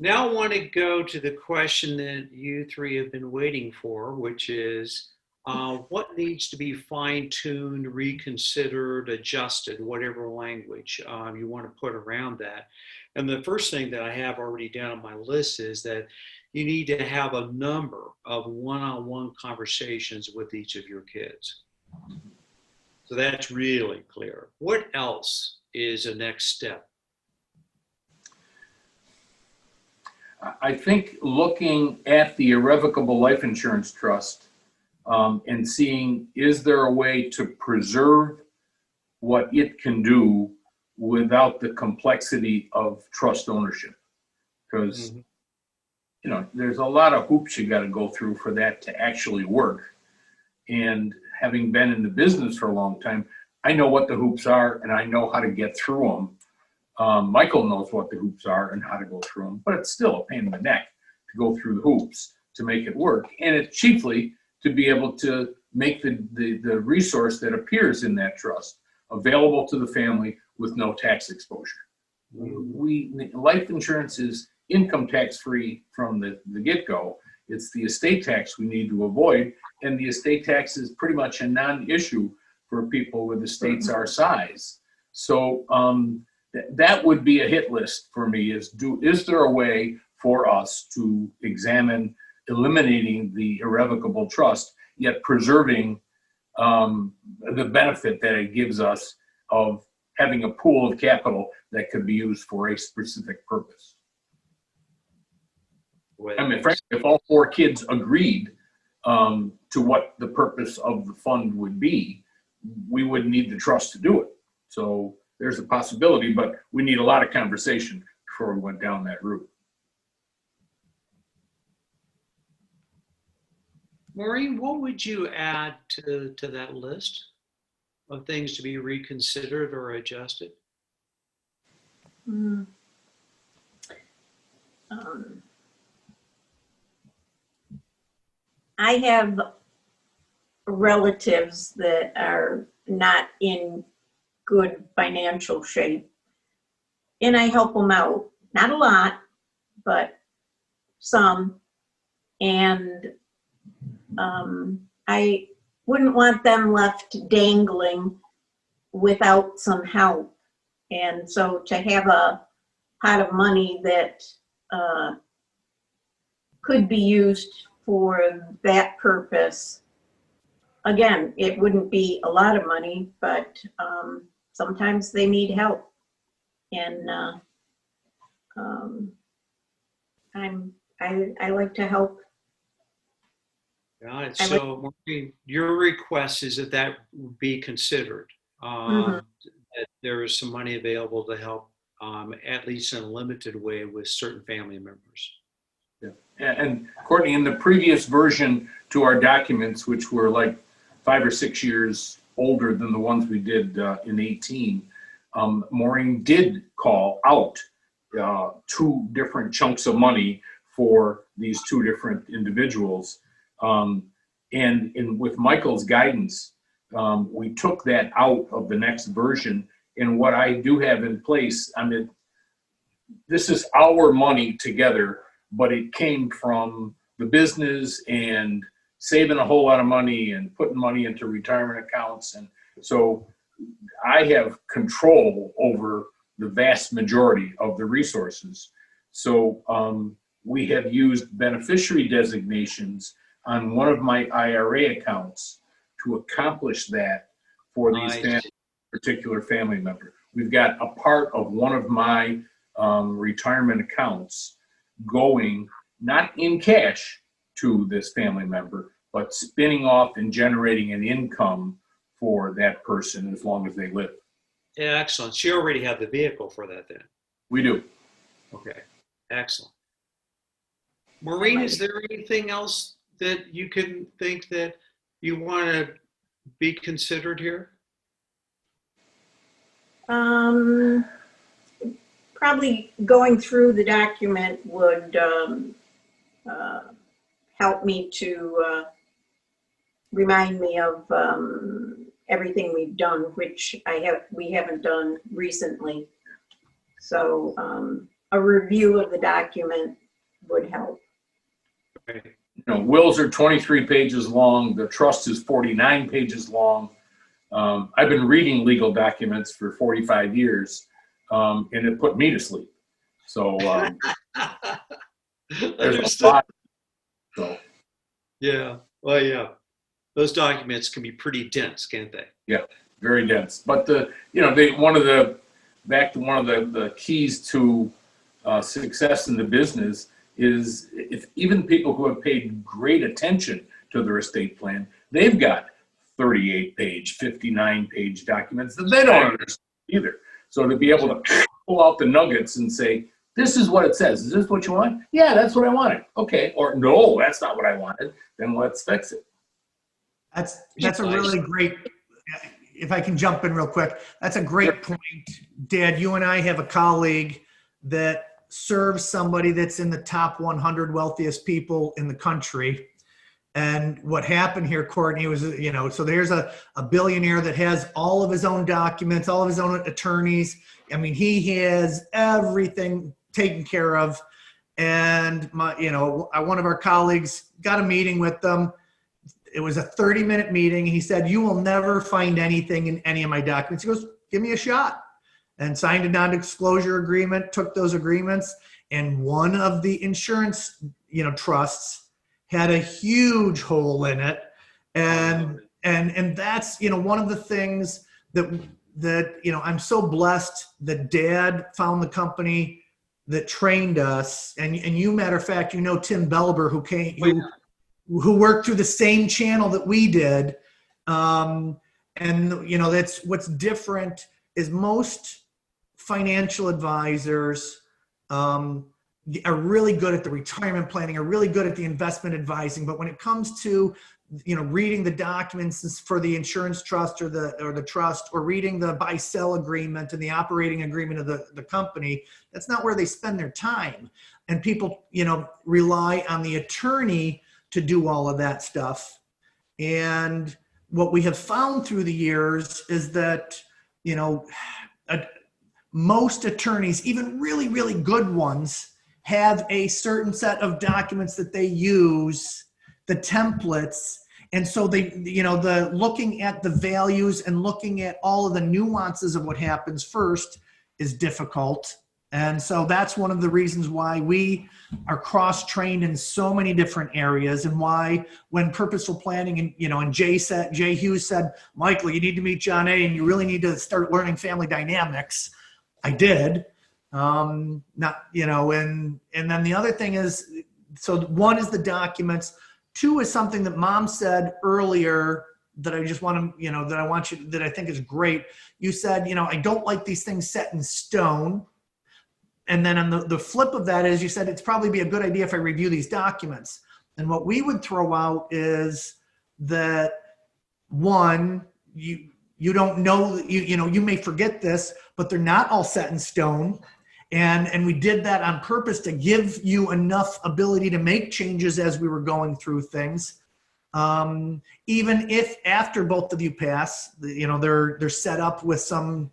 Now I want to go to the question that you three have been waiting for, which is what needs to be fine-tuned, reconsidered, adjusted, whatever language you want to put around that. And the first thing that I have already down on my list is that you need to have a number of one-on-one conversations with each of your kids. So that's really clear. What else is a next step? I think looking at the irrevocable life insurance trust and seeing, is there a way to preserve what it can do without the complexity of trust ownership? Because, you know, there's a lot of hoops you got to go through for that to actually work. And having been in the business for a long time, I know what the hoops are and I know how to get through them. Michael knows what the hoops are and how to go through them, but it's still a pain in the neck to go through the hoops to make it work. And it's chiefly to be able to make the resource that appears in that trust available to the family with no tax exposure. Life insurance is income tax free from the get-go. It's the estate tax we need to avoid. And the estate tax is pretty much a non-issue for people with estates our size. So, that would be a hit list for me, is there a way for us to examine eliminating the irrevocable trust, yet preserving the benefit that it gives us of having a pool of capital that could be used for a specific purpose. I mean, frankly, if all four kids agreed to what the purpose of the fund would be, we wouldn't need the trust to do it. So there's a possibility, but we need a lot of conversation before we went down that route. Maureen, what would you add to that list of things to be reconsidered or adjusted? I have relatives that are not in good financial shape, and I help them out. Not a lot, but some. And I wouldn't want them left dangling without some help. And so to have a pot of money that could be used for that purpose, again, it wouldn't be a lot of money, but sometimes they need help. And I like to help. Got it. So, Maureen, your request is that would be considered, that there is some money available to help, at least in a limited way, with certain family members. Yeah. And Courtney, in the previous version to our documents, which were like 5 or 6 years older than the ones we did in 18, Maureen did call out 2 different chunks of money for these 2 different individuals. And with Michael's guidance, we took that out of the next version. And what I do have in place, I mean, this is our money together, but it came from the business and saving a whole lot of money and putting money into retirement accounts. And so I have control over the vast majority of the resources. So we have used beneficiary designations on one of my IRA accounts to accomplish that for these particular family members. We've got a part of one of my retirement accounts going not in cash to this family member, but spinning off and generating an income for that person as long as they live. Yeah, excellent. So you already have the vehicle for that then? We do. Okay, excellent. Maureen, is there anything else that you can think that you want to be considered here? Probably going through the document would help me to remind me of everything we've done, which we haven't done recently. So a review of the document would help. Right. Wills are 23 pages long. The trust is 49 pages long. I've been reading legal documents for 45 years, and it put me to sleep. So there's a Understood. lot. So Yeah. Well, yeah. Those documents can be pretty dense, can't they? yeah, very dense. But back to one of the keys to success in the business is if even people who have paid great attention to their estate plan, they've got 38-page, 59-page documents that they don't understand either. So to be able to pull out the nuggets and say, this is what it says. Is this what you want? Yeah, that's what I wanted. Okay. Or no, that's not what I wanted. Then let's fix it. That's a really great, if I can jump in real quick, that's a great point. Dad, you and I have a colleague that serves somebody that's in the top 100 wealthiest people in the country. And what happened here, Courtney, was, so there's a billionaire that has all of his own documents, all of his own attorneys. I mean, he has everything taken care of. And one of our colleagues got a meeting with them. It was a 30-minute meeting. He said, you will never find anything in any of my documents. He goes, give me a shot. And signed a non-disclosure agreement, took those agreements. And one of the insurance, trusts had a huge hole in it. And that's, one of the things that I'm so blessed that Dad found the company that trained us. And you, matter of fact, Tim Belber, who worked through the same channel that we did. That's what's different is most financial advisors are really good at the retirement planning, are really good at the investment advising. But when it comes to, reading the documents for the insurance trust or the trust, or reading the buy-sell agreement and the operating agreement of the company, that's not where they spend their time. And people, rely on the attorney to do all of that stuff. And what we have found through the years is that, most attorneys, even really, really good ones, have a certain set of documents that they use, the templates. And so they, the looking at the values and looking at all of the nuances of what happens first is difficult. And so that's one of the reasons why we are cross-trained in so many different areas, and why when purposeful planning and Jay Hughes said, Michael, you need to meet John A. and you really need to start learning family dynamics. I did. And then the other thing is, so one is the documents. Two is something that Mom said earlier that I just want to, that I think is great. You said, I don't like these things set in stone. And then on the flip of that is, you said it's probably be a good idea if I review these documents. And what we would throw out is that, one, you don't know, you may forget this, but they're not all set in stone. And we did that on purpose to give you enough ability to make changes as we were going through things. Even if after both of you pass, they're set up with some,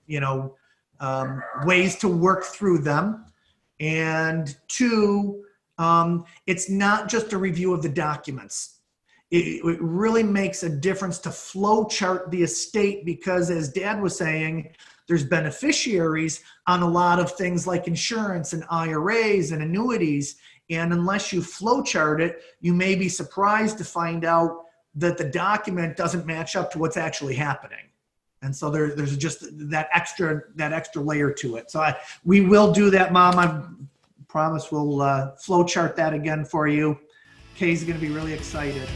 ways to work through them. And two, it's not just a review of the documents. It really makes a difference to flow chart the estate, because as Dad was saying, there's beneficiaries on a lot of things like insurance and IRAs and annuities. And unless you flow chart it, you may be surprised to find out that the document doesn't match up to what's actually happening. And so there's just that extra layer to it. So we will do that, Mom. I promise we'll flow chart that again for you. Kay's going to be really excited.